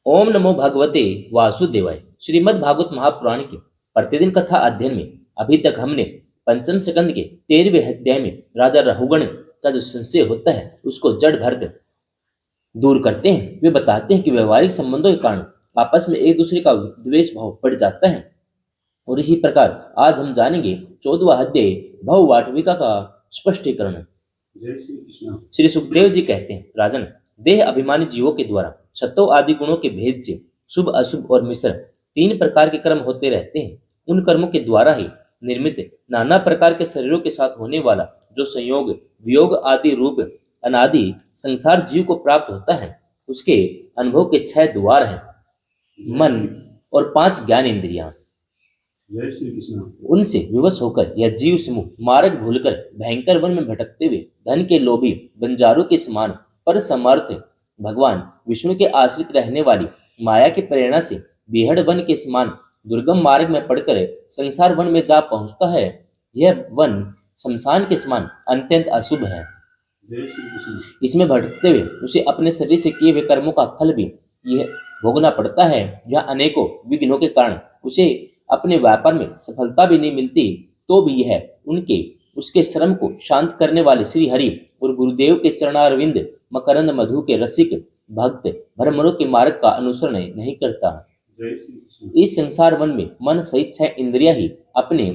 ओम नमो भगवते वासुदेवाय। श्रीमद् भागवत महापुराण की प्रतिदिन कथा अध्ययन में अभी तक हमने पंचम स्कंद के 13वें अध्याय में राजा रहुगण का जो संशय होता है उसको जड़ भरकर दूर करते हैं। वे बताते हैं कि व्यवहारिक संबंधों के कारण आपस में एक दूसरे का द्वेष भाव बढ़ जाता है। और इसी प्रकार आज हम जानेंगे 14वां अध्याय भव वाटविका का स्पष्टीकरण। जय श्री कृष्ण। श्री सुखदेव जी कहते हैं, राजन, देह अभिमानी जीवों के द्वारा सत्व आदि गुणों के भेद से शुभ अशुभ और मिश्र 3 प्रकार के कर्म होते रहते हैं। उन कर्मों के द्वारा ही निर्मित नाना प्रकार के शरीरों के साथ होने वाला जो संयोग वियोग आदि रूप अनादि संसार जीव को प्राप्त होता है, उसके अनुभव के 6 द्वार हैं, मन और 5 ज्ञान इंद्रियां। जय श्री कृष्ण। उनसे विवश होकर यह जीव समूह मार्ग भूलकर भयंकर वन में भटकते हुए धन के लोभी बंजारों के समान पर समर्थ भगवान विष्णु के आश्रित रहने वाली माया की प्रेरणा से बेहड़ वन के समान दुर्गम मार्ग में पड़कर संसार वन में जा पहुंचता है। यह वन शमशान के समान अत्यंत अशुभ है। जय श्री कृष्ण। इसमें भटकते हुए उसे अपने शरीर से किए हुए कर्मों का फल भी यह भोगना पड़ता है। यह अनेकों विघ्नों के कारण उसे अपने व्यापार में सफलता भी नहीं मिलती, तो भी यह उनके उसके श्रम को शांत करने वाले श्री हरि और गुरुदेव के चरणारविंद मकरंद मधु के रसिक भक्त भ्रमरों के मार्ग का अनुसरण नहीं करता। जय श्री कृष्ण। इस संसार वन में मन सहित 6 इंद्रियां ही अपने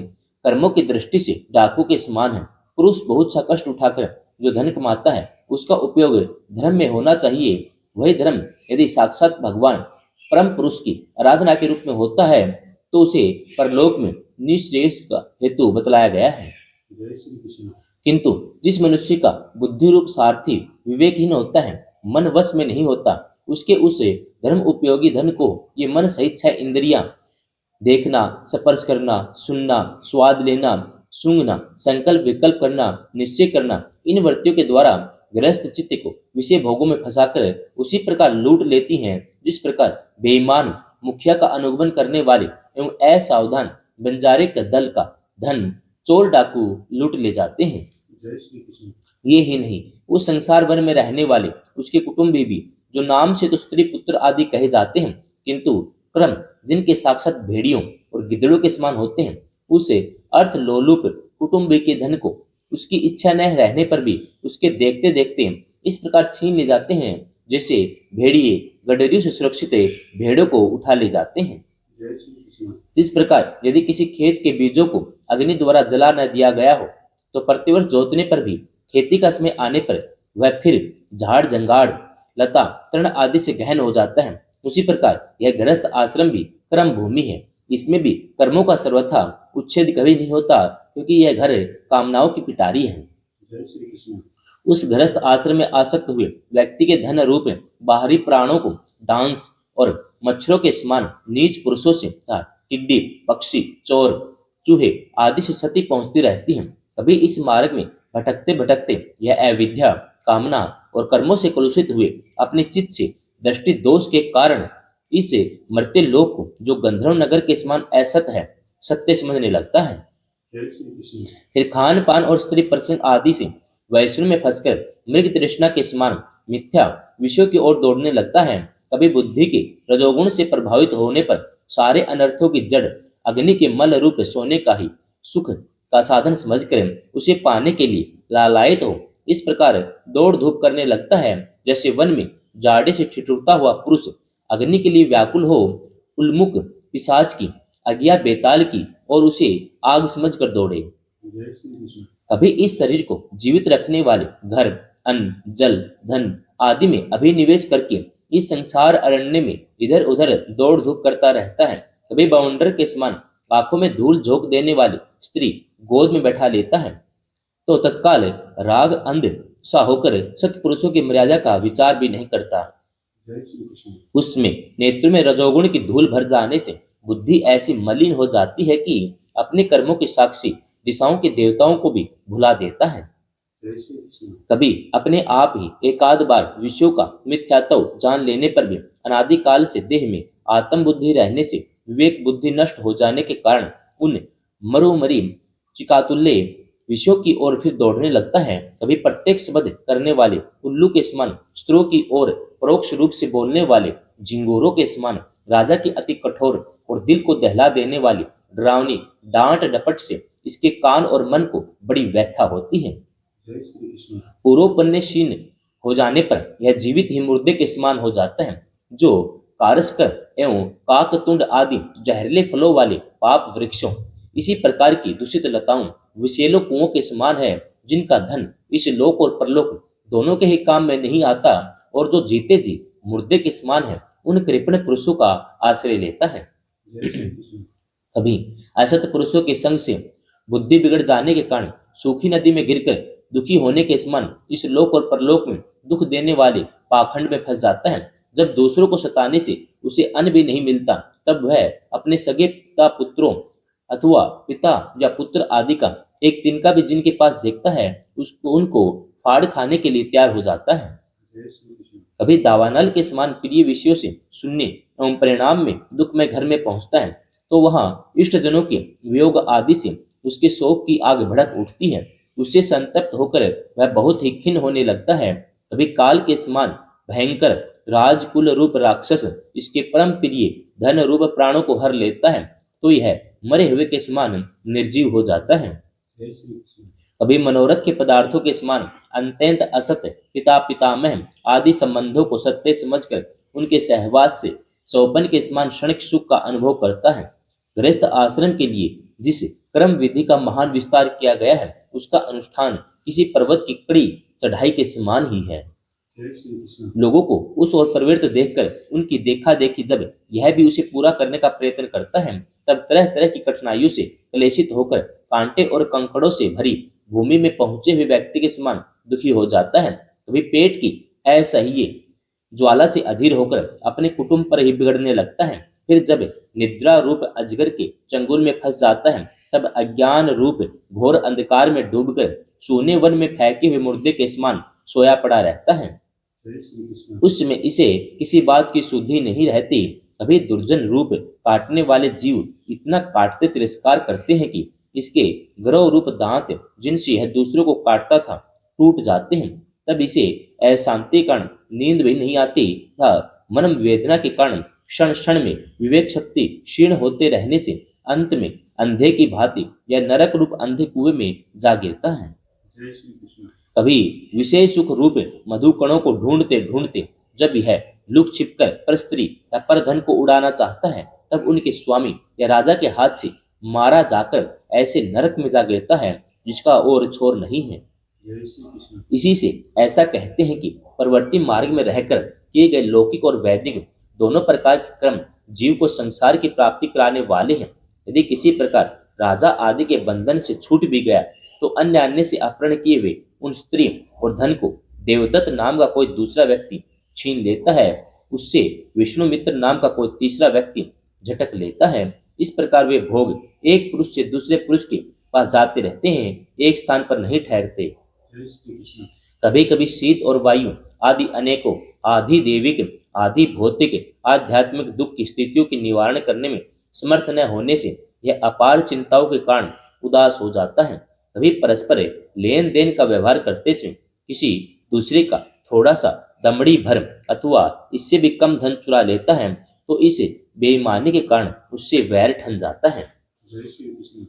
कर्मों की दृष्टि से डाकू के समान है। पुरुष बहुत सा कष्ट उठाकर जो धन कमाता है उसका उपयोग धर्म में होना चाहिए। वही धर्म यदि साक्षात भगवान परम पुरुष की आराधना के रूप में होता है तो उसे परलोक में निश्रेयस का हेतु बतलाया गया है। जय श्री कृष्ण। किंतु जिस मनुष्य का बुद्धि रूप सारथी विवेकहीन होता है, मन वश में नहीं होता, उसके उस धर्म उपयोगी धन को ये मन सहित 6 इंद्रियां देखना, स्पर्श करना, सुनना, स्वाद लेना, सूंघना, संकल्प विकल्प करना, निश्चय करना, इन वृत्तियों के द्वारा गृहस्थ चित्त को विषय भोगों में फंसाकर उसी प्रकार लूट लेती हैं जिस प्रकार बेईमान मुखिया का अनुगमन करने वाले एवं असावधान बंजारे का दल का धन चोर डाकू लूट ले जाते हैं। जय श्री कृष्ण। ये ही नहीं, उस संसार भर में रहने वाले उसके कुटुंबी भी जो नाम से तो स्त्री पुत्र आदि कहे जाते हैं, किंतु क्रम जिनके साक्षात भेड़ियों और गिद्धड़ों के समान होते हैं, उसे अर्थ लोलुप कुटुंबी के धन को उसकी इच्छा न रहने पर भी उसके देखते देखते इस प्रकार छीन ले जाते हैं जैसे भेड़िए गडरियों से सुरक्षित भेड़ों को उठा ले जाते हैं। जय श्री कृष्ण। जिस प्रकार यदि किसी खेत के बीजों को अग्नि द्वारा जला न दिया गया हो तो प्रतिवर्ष जोतने पर भी खेती का समय आने पर वह फिर झाड़ जंगाड़ लता तृण आदि से गहन हो जाता है, उसी प्रकार यह गृहस्थ आश्रम भी कर्म भूमि है। इसमें भी कर्मों का सर्वथा उच्छेद कभी नहीं होता, क्योंकि यह घर कामनाओं की पिटारी है। जय श्री कृष्ण। उस गृहस्थ आश्रम में आसक्त हुए व्यक्ति के धन रूप बाहरी प्राणों को डांस और मच्छरों के समान नीच पुरुषों से टिड्डी, पक्षी, चोर, चूहे आदि से क्षति पहुंचती रहती है। कभी इस मार्ग में भटकते भटकते यह अविद्या, कामना और कर्मों से कलुषित हुए अपने चित्त से दृष्टि दोष के कारण इस मर्त्य लोक को जो गंधर्व नगर के समान असत है सत्य समझने लगता है। जय श्री कृष्ण। फिर खान पान और स्त्री प्रसंग आदि से वैष्णव में फंसकर मृग तृष्णा के समान मिथ्या विषयों की ओर दौड़ने लगता है। कभी बुद्धि के रजोगुण से प्रभावित होने पर सारे अनर्थों की जड़ अग्नि के मल रूप सोने का ही सुख का साधन समझकर उसे पाने के लिए लालायित हो इस प्रकार दौड़ धूप करने लगता है जैसे वन में जाड़े से ठिठुरता हुआ पुरुष अग्नि के लिए व्याकुल हो उन्मुख पिशाच की अज्ञा बेताल की और उसे आग समझकर दौड़े। जय श्री कृष्ण। कभी इस शरीर को जीवित रखने वाले घर, अन्न, जल, धन आदि में अभिनिवेश करके इस संसार अरण्य में इधर उधर दौड़ धूप करता रहता है। कभी बाउंडर के समान आंखों में धूल झोंक देने वाली स्त्री गोद में बैठा लेता है तो तत्काल राग अंध सा होकर सत्पुरुषों की मर्यादा का विचार भी नहीं करता। जय श्री कृष्ण। उसमें नेत्र में रजोगुण की धूल भर जाने से बुद्धि ऐसी मलिन हो जाती है कि अपने कर्मों के साक्षी दिशाओं के देवताओं को भी भुला देता है। जय श्री कृष्ण। कभी अपने आप ही एकाध बार विषयों का मिथ्यात्व जान लेने पर भी अनादिकाल से देह में आत्म बुद्धि रहने से विवेक बुद्धि नष्ट हो जाने के कारण उन मरुमरी चिकातुल्य विषयों की ओर फिर दौड़ने लगता है। कभी प्रत्यक्ष वध करने वाले उल्लू के समान स्त्रों की ओर परोक्ष रूप से बोलने वाले झिंगोरों के समान राजा की अति कठोर और दिल को दहला देने वाली डरावनी डांट डपट से इसके कान और मन को बड़ी व्यथा होती है। जय श्री कृष्ण। पूर्वोपन्ने क्षीण हो जाने पर यह जीवित ही मुर्दे के समान हो जाता है, जो कारस्कर एवं काकतुंड आदि जहरीले फलों वाले पाप वृक्षों, इसी प्रकार की दूषित लताओं, विषैले कुओं के समान है, जिनका धन इस लोक और परलोक दोनों के ही काम में नहीं आता, और जो जीते जी मुर्दे के समान है, उन कृपण पुरुषों का आश्रय लेता है। जय श्री कृष्ण। कभी असत पुरुषों के संग से बुद्धि बिगड़ जाने के कारण सूखी नदी में गिरकर दुखी होने के समान इस लोक और परलोक में दुख देने वाले पाखंड में फंस जाता है। जब दूसरों को सताने से उसे अन्न भी नहीं मिलता, तब वह अपने सगे पिता पुत्रों अथवा पिता या पुत्र आदि का एक तिनका भी जिनके पास देखता है, उसको उनको फाड़ खाने के लिए तैयार हो जाता है। जय श्री कृष्ण। कभी दावानल के समान प्रिय विषयों से सुनने एवं परिणाम में दुख में घर में पहुंचता है, तो वहां इष्टजनों के वियोग आदि से उसके शोक की आग भड़क उठती है। उससे संतप्त होकर वह बहुत ही खिन्न होने लगता है। कभी काल के समान भयंकर राजकुल रूप राक्षस इसके परम प्रिय धन रूप प्राणों को हर लेता है, तो यह मरे हुए के समान निर्जीव हो जाता है। जय श्री कृष्ण। कभी मनोरथ के पदार्थों के समान अत्यंत असत्य पिता पितामह आदि संबंधों को सत्य समझकर उनके सहवास से सौपन के समान क्षणिक सुख का अनुभव करता है। गृहस्थ आश्रम के लिए जिस क्रम विधि का महान विस्तार किया गया है, उसका अनुष्ठान किसी पर्वत की कड़ी चढ़ाई के समान ही है। जय श्री कृष्ण। लोगों को उस ओर प्रवृत्त देखकर उनकी देखा देखी जब यह भी उसे पूरा करने का प्रयत्न करता है, तब तरह तरह की कठिनाइयों से क्लेशित होकर कांटे और कंकड़ों से भरी भूमि में पहुंचे हुए व्यक्ति के समान दुखी हो जाता है। कभी पेट की असह्य ज्वाला से अधीर होकर अपने कुटुंब पर ही बिगड़ने लगता है। फिर जब निद्रा रूप अजगर के चंगुल में फंस जाता है, तब अज्ञान रूप घोर अंधकार में डूबकर सूने वन में फेंके हुए मुर्दे के समान सोया पड़ा रहता है। जय श्री कृष्ण। उस समय इसे किसी बात की सुधि नहीं रहती। कभी दुर्जन रूप काटने वाले जीव इतना काटते तिरस्कार करते हैं कि इसके ग्रह रूप दांत जिनसे यह दूसरों को काटता था टूट जाते हैं। तब इसे अशांति कारण नींद भी नहीं आती था। मन वेदना के कारण क्षण क्षण में विवेक शक्ति क्षीण होते रहने से अंत में अंधे की भांति या नरक रूप अंधे कुएं में जा गिरता है। जय श्री कृष्ण। कभी विषय सुख रूप मधुकणों को ढूंढते ढूंढते जब यह लुक छिपकर पर स्त्री या पर धन को उड़ाना चाहता है, तब उनके स्वामी या राजा के हाथ से मारा जाकर ऐसे नरक में जा गिरता है जिसका और छोर नहीं है। जय श्री कृष्ण। इसी से ऐसा कहते हैं कि परवर्ती मार्ग में रहकर किए गए लौकिक और वैदिक दोनों प्रकार के क्रम जीव को संसार की प्राप्ति कराने वाले हैं। यदि किसी प्रकार राजा आदि के बंधन से छूट भी गया, तो अन्य अन्य से अपहरण किए हुए उन स्त्री और धन को देवदत्त नाम का कोई दूसरा व्यक्ति छीन लेता है। उससे विष्णु मित्र नाम का कोई तीसरा व्यक्ति झटक लेता है। इस प्रकार वे भोग एक पुरुष से दूसरे पुरुष के पास जाते रहते हैं, एक स्थान पर नहीं ठहरते। जय श्री कृष्ण। कभी कभी शीत और वायु आदि अनेकों आधि देविक आधि भौतिक आध्यात्मिक दुख की स्थितियों की निवारण करने में समर्थ न होने से यह अपार चिंताओं के कारण उदास हो जाता है। कभी परस्पर लेन देन का व्यवहार करते समय किसी दूसरे का थोड़ा सा दमड़ी भर अथवा इससे भी कम धन चुरा लेता है, तो इस बेईमानी के कारण उससे वैर ठन जाता है। जय श्री कृष्ण।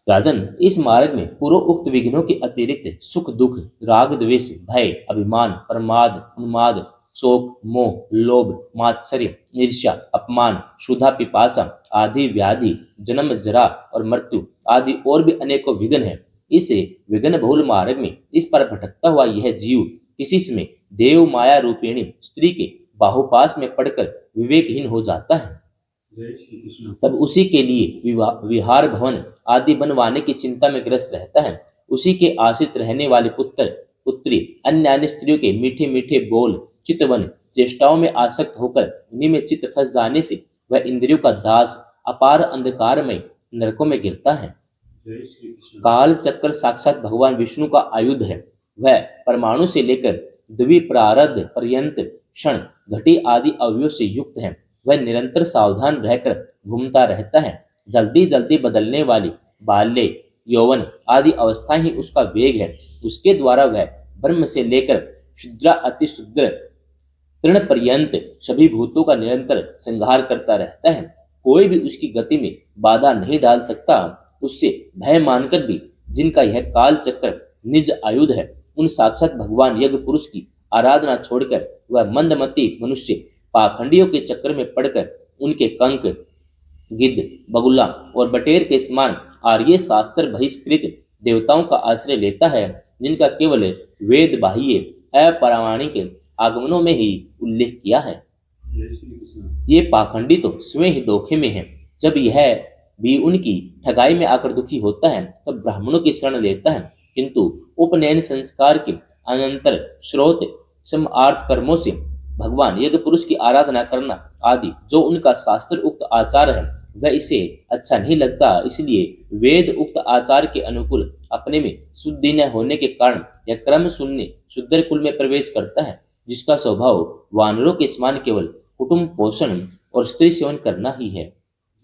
राजन, इस मार्ग में पूर्व उक्त विघ्नों के अतिरिक्त सुख दुख राग द्वेष भय अभिमान प्रमाद उन्माद शोक मोह लोभ मात्सर्य ईर्ष्या अपमान क्षुधा पिपासा आदि व्याधि जन्म जरा और मृत्यु आदि और भी अनेकों विघ्न हैं। इस विघ्न बहुल मार्ग में इस पर भटकता हुआ यह जीव किसी समय देव माया रूपिणी स्त्री के बाहुपास में पड़कर विवेकहीन हो जाता है। जय श्री कृष्ण। तब उसी के लिए विहार भवन आदि बनवाने की चिंता में ग्रस्त रहता है। उसी के आश्रित रहने वाले पुत्र पुत्री अन्य अन्य स्त्रियों के मीठे मीठे बोल चितवन चेष्टाओं में आसक्त होकर उन्हीं में चित्त फंस जाने से वह इंद्रियों का दास अपार अंधकार में नरकों में गिरता है। जय श्री कृष्ण। काल चक्र साक्षात भगवान विष्णु का आयुध है। वह परमाणु से लेकर द्विप्रारब्ध पर्यंत क्षण घटी आदि अवयवों से युक्त है। वह निरंतर सावधान रहकर घूमता रहता है। जल्दी जल्दी बदलने वाली बाल्य यौवन आदि अवस्था ही उसका वेग है। उसके द्वारा वह ब्रह्म से लेकर शुद्रा अति शुद्र तृण पर्यंत सभी भूतों का निरंतर संहार करता रहता है। कोई भी उसकी गति में बाधा नहीं डाल सकता। उससे भय मानकर भी जिनका यह काल चक्र निज आयुध है, उन साक्षात भगवान यज्ञ पुरुष की आराधना छोड़कर वह मंदमती मनुष्य पाखंडियों के चक्कर में पड़कर उनके कंक, गिद्ध, बगुला और बटेर के समान आर्य शास्त्र बहिष्कृत देवताओं का आश्रय लेता है, जिनका केवल वेद बाह्य अप्रामाणिक आगमनों में ही उल्लेख किया है। जय श्री कृष्ण। ये पाखंडी तो स्वयं ही धोखे में है। जब यह भी उनकी ठगाई में आकर दुखी होता है तब ब्राह्मणों की शरण लेता है, किंतु उपनयन संस्कार के अनंतर स्रोत समार्थ कर्मों से भगवान यज्ञ पुरुष की आराधना करना आदि जो उनका शास्त्र उक्त आचार है वह इसे अच्छा नहीं लगता। इसलिए वेद उक्त आचार के अनुकूल अपने में शुद्धि न होने के कारण यह क्रम शून्य शुद्र कुल में प्रवेश करता है, जिसका स्वभाव वानरों के समान केवल कुटुंब पोषण और स्त्री सेवन करना ही है।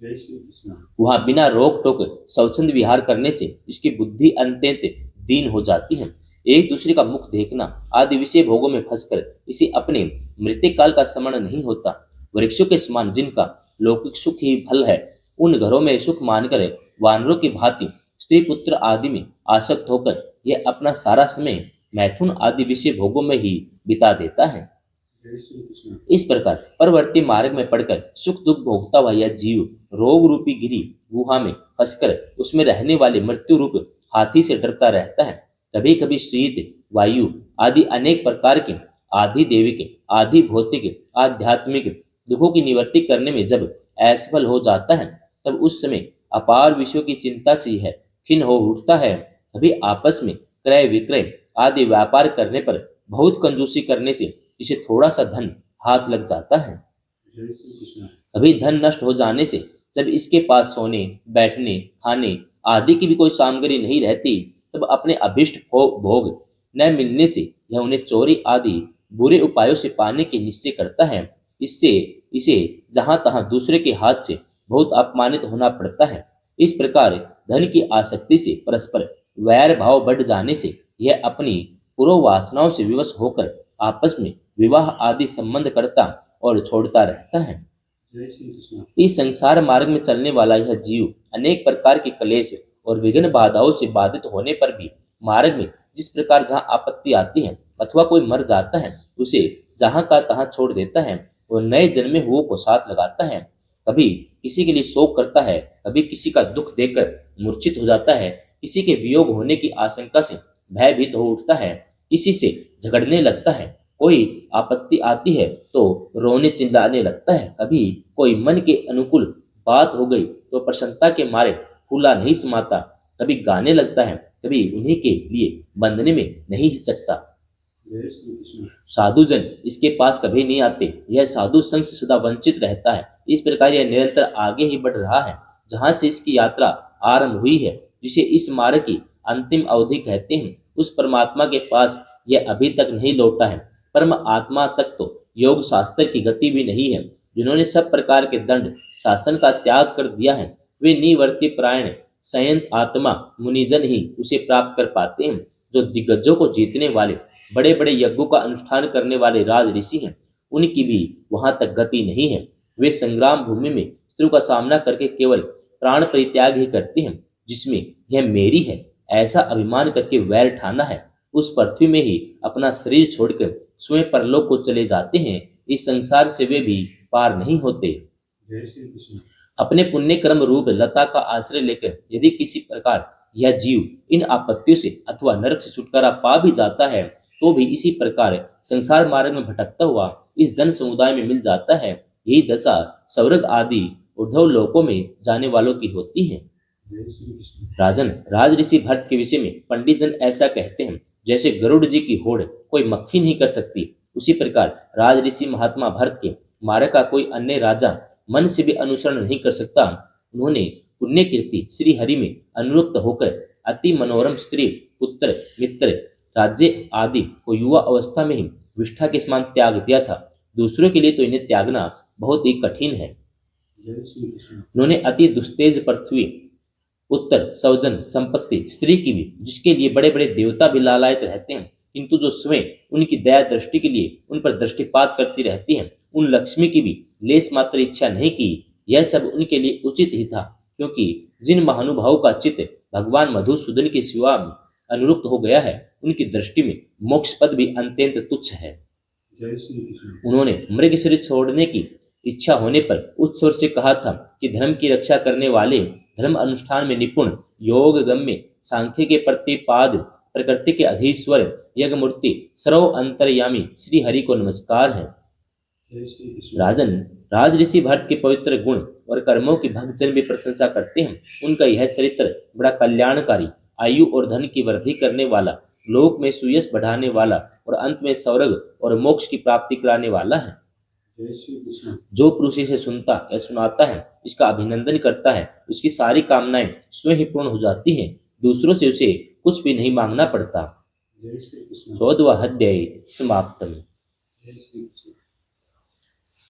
जय श्री कृष्ण। वहां बिना रोक टोक स्वच्छंद विहार करने से इसकी बुद्धि अत्यंत दीन हो जाती है। एक दूसरे का मुख देखना आदि विषय भोगों में फंसकर इसे अपने मृत्यु काल का स्मरण नहीं होता। वृक्षों के समान जिनका लौकिक सुख ही फल है, उन घरों में सुख मानकर वानरों की भांति स्त्री पुत्र आदि में आसक्त होकर यह अपना सारा समय मैथुन आदि विषय भोगों में ही बिता देता है। जय श्री कृष्ण। इस प्रकार परवर्ती मार्ग में पड़कर सुख दुख भोगता हुआ यह जीव रोग रूपी गिरी गुहा में फंसकर उसमें रहने वाले मृत्यु रूप हाथी से डरता रहता है। कभी कभी शीत वायु आदि अनेक प्रकार के आधि देविक आधि भौतिक आध्यात्मिक दुखों की निवृत्ति करने में जब असफल हो जाता है तब उस समय अपार विषयों की चिंता से यह खिन्न हो उठता है। कभी आपस में क्रय विक्रय आदि व्यापार करने पर बहुत कंजूसी करने से इसे थोड़ा सा धन हाथ लग जाता है। जय श्री कृष्ण। कभी धन नष्ट हो जाने से जब इसके पास सोने बैठने खाने आदि की भी कोई सामग्री नहीं रहती तब अपने अभिष्ट भोग न मिलने से यह उन्हें चोरी आदि बुरे उपायों से पाने के निश्चय करता है। इससे इसे जहां तहां दूसरे के हाथ से बहुत अपमानित होना पड़ता है। इस प्रकार धन की आसक्ति से परस्पर वैर भाव बढ़ जाने से यह अपनी पूर्व वासनाओं से विवश होकर आपस में विवाह आदि संबंध करता और छोड़ता रहता है। जय श्री कृष्ण। इस संसार मार्ग में चलने वाला यह जीव अनेक प्रकार के क्लेश और विघ्न बाधाओं से बाधित होने पर भी मार्ग में जिस प्रकार जहाँ आपत्ति आती है अथवा कोई मर जाता है उसे जहाँ का तहाँ छोड़ देता है और नए जन्मे हुओं को साथ लगाता है। कभी किसी के लिए शोक करता है, कभी किसी का दुख देखकर मूर्छित हो जाता है, किसी के वियोग होने की आशंका से भयभीत हो उठता है, किसी से झगड़ने लगता है, कोई आपत्ति आती है तो रोने चिल्लाने लगता है, कभी कोई मन के अनुकूल बात हो गई तो प्रसन्नता के मारे फूला नहीं समाता, कभी गाने लगता है, कभी उन्हीं के लिए बंधने में नहीं हिचकता। जय श्री कृष्ण। साधुजन इसके पास कभी नहीं आते, यह साधु संग से सदा वंचित रहता है। इस प्रकार यह निरंतर आगे ही बढ़ रहा है। जहाँ से इसकी यात्रा आरंभ हुई है, जिसे इस मार्ग की अंतिम अवधि कहते हैं, उस परमात्मा के पास यह अभी तक नहीं लौटा है। परम आत्मा तक तो योग शास्त्र की गति भी नहीं है। जिन्होंने सब प्रकार के दंड शासन का त्याग कर दिया है वे निवर्ति प्रायण संयंत आत्मा मुनिजन ही उसे प्राप्त कर पाते हैं। जो दिग्गजों को जीतने वाले बड़े बड़े यज्ञों का अनुष्ठान करने वाले राज ऋषि हैं, उनकी भी वहां तक गति नहीं है। वे संग्राम भूमि में शत्रु का सामना करके केवल प्राण परित्याग ही करते हैं। जिसमें यह मेरी है ऐसा अभिमान करके वैर ठाना है, उस पृथ्वी में ही अपना शरीर छोड़कर स्वयं परलोक को चले जाते हैं। इस संसार से वे भी पार नहीं होते। जय श्री कृष्ण। अपने पुण्य कर्म रूप लता का आश्रय लेकर यदि किसी प्रकार यह जीव इन आपत्तियों से अथवा नरक से छुटकारा पा भी जाता है तो भी इसी प्रकार संसार मार्ग में भटकता हुआ इस जन समुदाय में मिल जाता है। यही दशा स्वर्ग आदि उद्धव लोकों में जाने वालों की होती है। जय श्री कृष्ण। राजन, राज ऋषि भरत के विषय में पंडित जन ऐसा कहते हैं, जैसे गरुड़ जी की होड़ कोई मक्खी नहीं कर सकती, उसी प्रकार राज ऋषि महात्मा भरत के मार्ग का कोई अन्य राजा मन से भी अनुसरण नहीं कर सकता। उन्होंने पुण्य कीर्ति श्री हरि में अनुरक्त होकर अति मनोरम स्त्री पुत्र मित्र राज्य आदि को युवा अवस्था में ही विष्ठा के समान त्याग दिया था। दूसरों के लिए तो इन्हें त्यागना बहुत ही कठिन है। जय श्री कृष्ण। उन्होंने अति दुस्तेज पृथ्वी उत्तर स्वजन, संपत्ति, स्त्री की भी, जिसके लिए बड़े बड़े देवता भी लालायित रहते हैं, किंतु जो स्वयं उनकी दया दृष्टि के लिए उन पर दृष्टिपात करती रहती हैं, उन लक्ष्मी की भी लेस मात्र इच्छा नहीं की। यह सब उनके लिए उचित ही था, क्योंकि जिन महानुभावों का चित्त भगवान मधुसूदन के सिवा अनुरुक्त हो गया है, उनकी दृष्टि में मोक्ष पद भी अत्यंत तुच्छ है। जय श्री कृष्ण। उन्होंने मृग शरीर छोड़ने की इच्छा होने पर उच्च स्वर से कहा था कि धर्म की रक्षा करने वाले, धर्म अनुष्ठान में निपुण, योग गम्य, सांख्य के प्रतिपाद, प्रकृति के अधीश्वर, यज्ञ मूर्ति, सर्व अंतर्यामी श्री हरि को नमस्कार है। जय श्री कृष्ण। राजन, राज ऋषि भट्ट के पवित्र गुण और कर्मों की भक्तजन भी प्रशंसा करते हैं। उनका यह चरित्र बड़ा कल्याणकारी, आयु और धन की वृद्धि करने वाला, लोक में सुयश बढ़ाने वाला और अंत में स्वर्ग और मोक्ष की प्राप्ति कराने वाला है। जय श्री कृष्ण। जो पुरुष इसे सुनता या सुनाता है, इसका अभिनंदन करता है, उसकी सारी कामनाएं स्वयं ही पूर्ण हो जाती हैं, दूसरों से उसे कुछ भी नहीं मांगना पड़ता। जय श्री कृष्ण। 14वां अध्याय समाप्तम। जय श्री कृष्ण।